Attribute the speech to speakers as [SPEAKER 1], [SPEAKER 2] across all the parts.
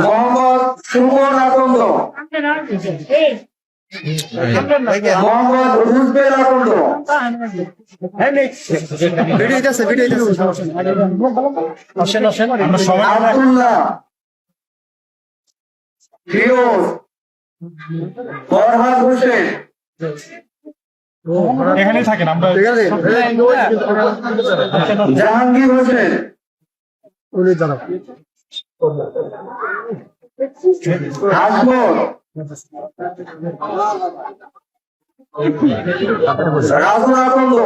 [SPEAKER 1] মোহাম্মদ সুমন আকন্দ, মোহাম্মদ রুজবেল আকন্দ, আব্দুল্লাহ, ফিরোজ, ফরহাদ হোসেন,
[SPEAKER 2] এখানে থাকেন আমরা
[SPEAKER 1] জাহাঙ্গীর হোসেন, আজমল, রাজু আকন্দ,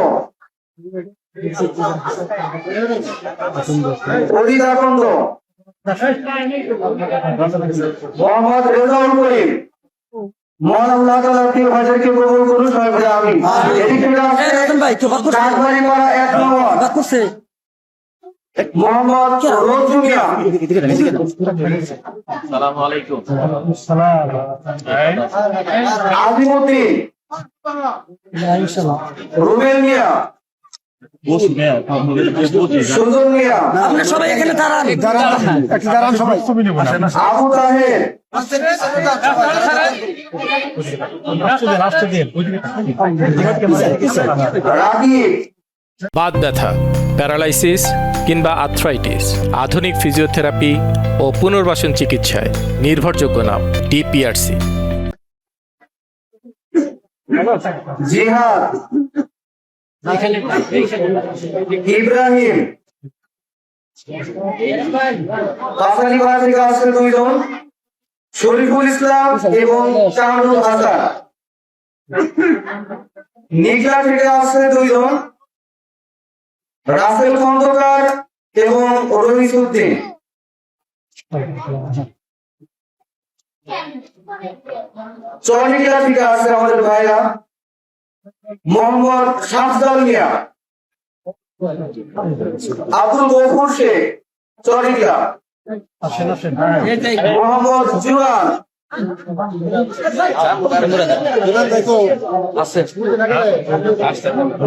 [SPEAKER 1] অরিদ আকন্দ, মোহাম্মদ রেজাউল করিম। মহান আল্লাহ তাআলা প্রিয় ভাইদেরকে কবুল করুন, সবাই বলে আমিন। এদিকে চাঁদবাড়ি পাড়া ১ নম্বর মোহাম্মদ রোজু মিয়া,
[SPEAKER 3] আসসালামু আলাইকুম।
[SPEAKER 1] আজিমউদ্দিন, রুবেল মিয়া, সুজন মিয়া,
[SPEAKER 4] সবাই এখানে দাঁড়ান সবাই।
[SPEAKER 1] আবু তাহের, রাকিব,
[SPEAKER 5] বাত ব্যথা, প্যারালাইসিস কিংবা আর্থ্রাইটিস, আধুনিক ফিজিওথেরাপি ও পুনর্বাসন চিকিৎসায় নির্ভরযোগ্য নাম ডিপিআরসি।
[SPEAKER 1] জিহাদ, ইব্রাহিম, কাসালিপাড়া থেকে আসছে 2 জন, শরীফুল ইসলাম এবং শাহরুল হাসান। নিকলা থেকে আসছে 2 জন, রাসেল খন্দকার এবং রহিস উদ্দিন। চরনিকলা থেকে আসছে আমাদের ভাইরা মোহাম্মদ শাফজাল মিয়া, আব্দুল গফুর শেখ, চরনিকলা, মোহাম্মদ জুরান,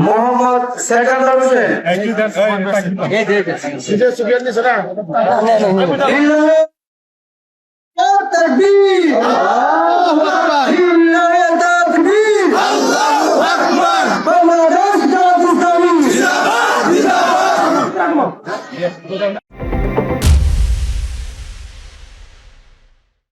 [SPEAKER 1] মোহাম্মদ সেকান্দার হোসেন। তাকবীর,